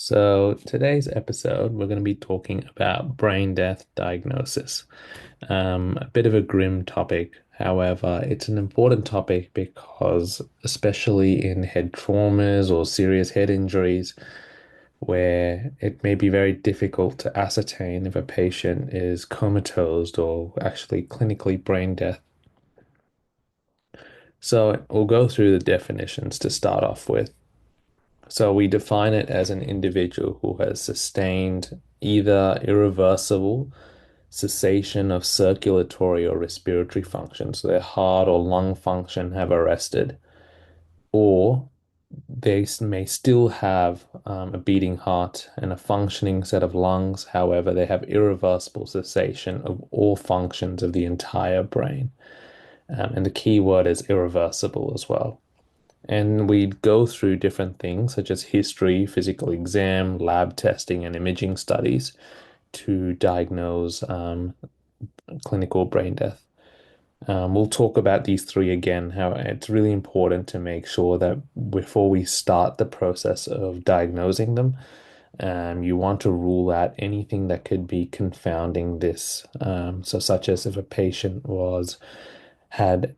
So, today's episode, we're going to be talking about brain death diagnosis. A bit of a grim topic. However, it's an important topic because, especially in head traumas or serious head injuries, where it may be very difficult to ascertain if a patient is comatose or actually clinically brain death. So, we'll go through the definitions to start off with. So we define it as an individual who has sustained either irreversible cessation of circulatory or respiratory function, so their heart or lung function have arrested, or may still have a beating heart and a functioning set of lungs. However, they have irreversible cessation of all functions of the entire brain. And the key word is irreversible as well. And we'd go through different things such as history, physical exam, lab testing, and imaging studies to diagnose clinical brain death. We'll talk about these three again, how it's really important to make sure that before we start the process of diagnosing them, you want to rule out anything that could be confounding this. So, such as if a patient had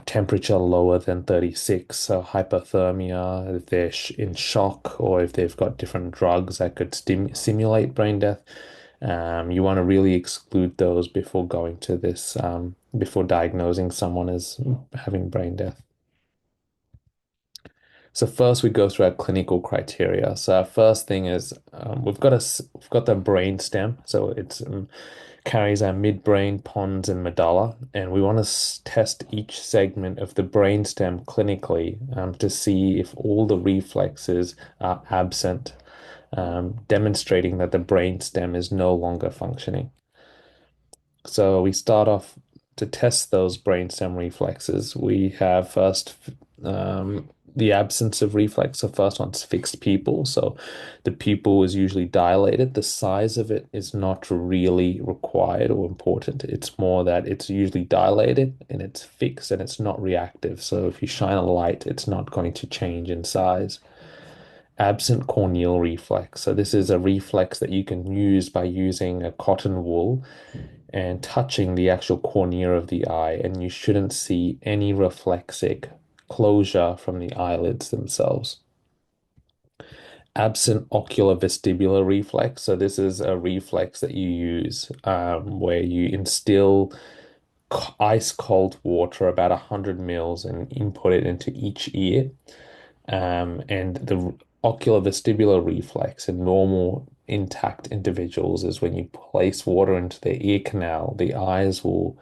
temperature lower than 36, so hypothermia, if they're in shock, or if they've got different drugs that could simulate brain death. You want to really exclude those before going to this, before diagnosing someone as having brain death. So first we go through our clinical criteria. So our first thing is we've got the brain stem. So it's carries our midbrain, pons, and medulla, and we want to test each segment of the brain stem clinically to see if all the reflexes are absent, demonstrating that the brain stem is no longer functioning. So we start off to test those brainstem reflexes. We have first the absence of reflex. So first one's fixed pupil. So the pupil is usually dilated. The size of it is not really required or important. It's more that it's usually dilated and it's fixed and it's not reactive. So if you shine a light, it's not going to change in size. Absent corneal reflex. So this is a reflex that you can use by using a cotton wool and touching the actual cornea of the eye, and you shouldn't see any reflexic closure from the eyelids themselves. Absent ocular vestibular reflex. So this is a reflex that you use where you instill ice cold water, about 100 mils, and input it into each ear. And the ocular vestibular reflex in normal intact individuals is when you place water into their ear canal, the eyes will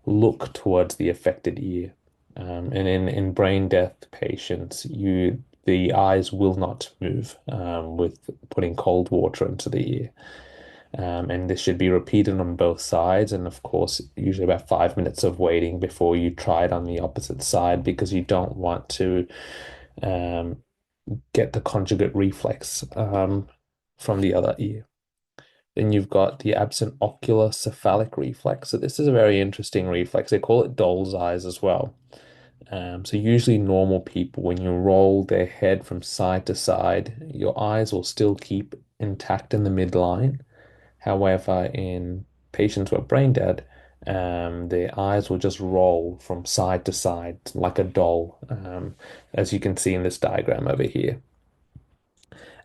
look towards the affected ear. And in brain death patients, the eyes will not move with putting cold water into the ear. And this should be repeated on both sides. And of course, usually about 5 minutes of waiting before you try it on the opposite side because you don't want to um, get the conjugate reflex from the other ear. Then you've got the absent ocular cephalic reflex. So this is a very interesting reflex. They call it doll's eyes as well. So usually normal people, when you roll their head from side to side, your eyes will still keep intact in the midline. However, in patients who are brain dead, their eyes will just roll from side to side like a doll, as you can see in this diagram over here.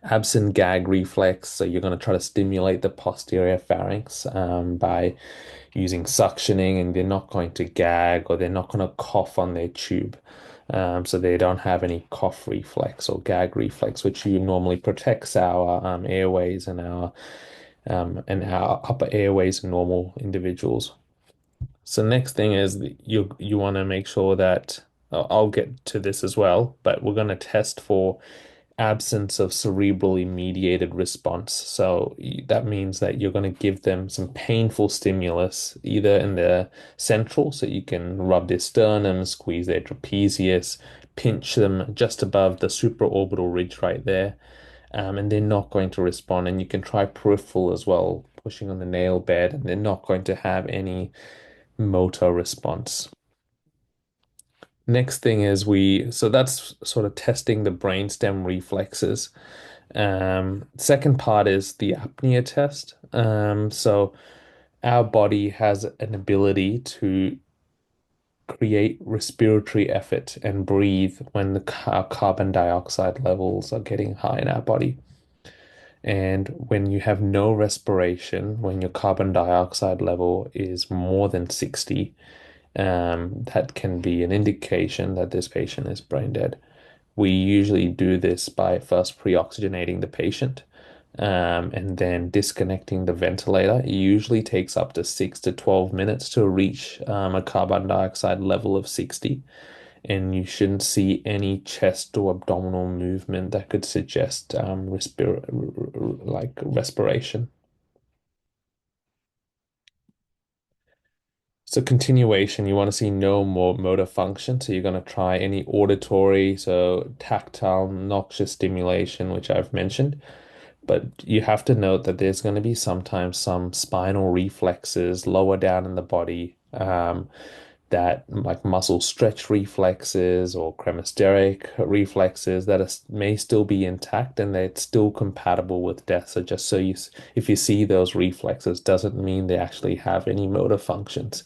Absent gag reflex, so you're going to try to stimulate the posterior pharynx by using suctioning, and they're not going to gag or they're not going to cough on their tube. So they don't have any cough reflex or gag reflex, which normally protects our airways and our upper airways in normal individuals. So next thing is you want to make sure that I'll get to this as well, but we're going to test for absence of cerebrally mediated response. So that means that you're going to give them some painful stimulus, either in the central, so you can rub their sternum, squeeze their trapezius, pinch them just above the supraorbital ridge right there, and they're not going to respond. And you can try peripheral as well, pushing on the nail bed, and they're not going to have any motor response. Next thing is so that's sort of testing the brainstem reflexes. Second part is the apnea test. So our body has an ability to create respiratory effort and breathe when our carbon dioxide levels are getting high in our body. And when you have no respiration, when your carbon dioxide level is more than 60, that can be an indication that this patient is brain dead. We usually do this by first pre-oxygenating the patient, and then disconnecting the ventilator. It usually takes up to 6 to 12 minutes to reach a carbon dioxide level of 60, and you shouldn't see any chest or abdominal movement that could suggest respiration. So continuation, you want to see no more motor function. So you're going to try any auditory, so tactile, noxious stimulation, which I've mentioned. But you have to note that there's going to be sometimes some spinal reflexes lower down in the body, that like muscle stretch reflexes or cremasteric reflexes that may still be intact and they're still compatible with death. So just so if you see those reflexes, doesn't mean they actually have any motor functions.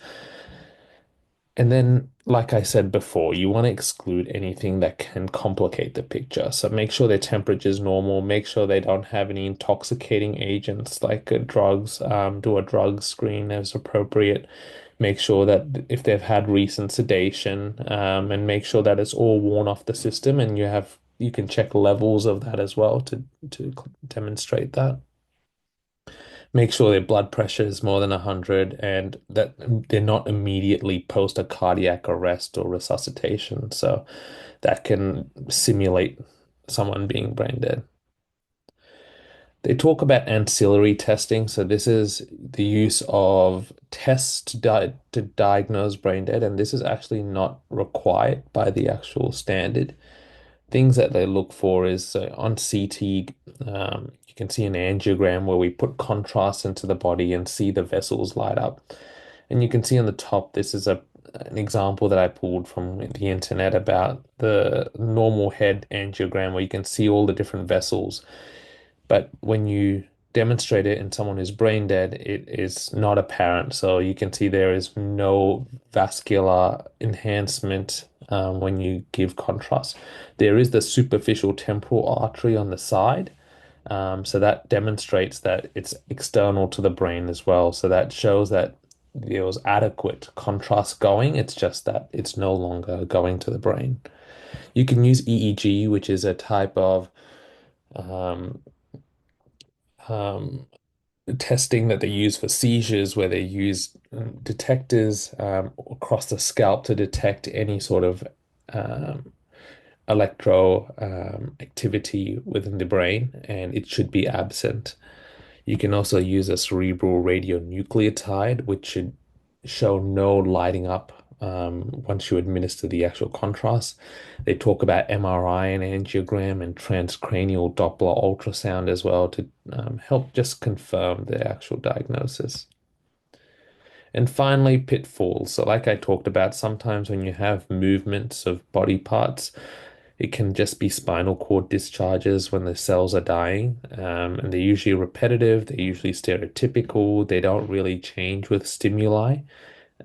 And then, like I said before, you want to exclude anything that can complicate the picture. So make sure their temperature is normal. Make sure they don't have any intoxicating agents like drugs. Do a drug screen as appropriate. Make sure that if they've had recent sedation, and make sure that it's all worn off the system, and you can check levels of that as well to demonstrate that. Make sure their blood pressure is more than 100 and that they're not immediately post a cardiac arrest or resuscitation. So that can simulate someone being brain dead. They talk about ancillary testing. So this is the use of tests to diagnose brain dead, and this is actually not required by the actual standard. Things that they look for is on CT, you can see an angiogram where we put contrast into the body and see the vessels light up. And you can see on the top, this is an example that I pulled from the internet about the normal head angiogram where you can see all the different vessels. But when you demonstrate it in someone who's brain dead, it is not apparent. So you can see there is no vascular enhancement when you give contrast. There is the superficial temporal artery on the side. So that demonstrates that it's external to the brain as well. So that shows that there was adequate contrast going. It's just that it's no longer going to the brain. You can use EEG, which is a type of um, um, testing that they use for seizures, where they use detectors across the scalp to detect any sort of um, electro activity within the brain, and it should be absent. You can also use a cerebral radionucleotide, which should show no lighting up once you administer the actual contrast. They talk about MRI and angiogram and transcranial Doppler ultrasound as well to help just confirm the actual diagnosis. And finally, pitfalls. So, like I talked about, sometimes when you have movements of body parts, it can just be spinal cord discharges when the cells are dying. And they're usually repetitive, they're usually stereotypical, they don't really change with stimuli.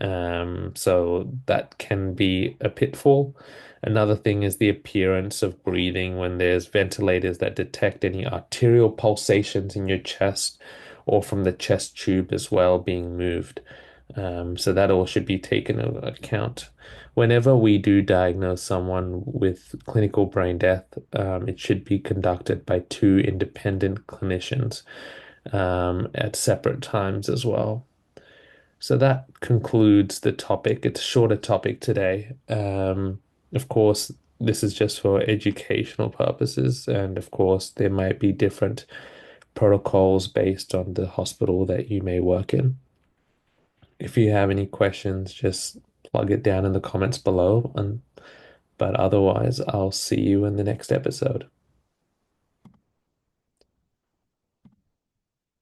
So that can be a pitfall. Another thing is the appearance of breathing when there's ventilators that detect any arterial pulsations in your chest or from the chest tube as well being moved. So that all should be taken into account. Whenever we do diagnose someone with clinical brain death, it should be conducted by two independent clinicians at separate times as well. So that concludes the topic. It's a shorter topic today. Of course, this is just for educational purposes, and of course, there might be different protocols based on the hospital that you may work in. If you have any questions, just plug it down in the comments below. But otherwise, I'll see you in the next episode.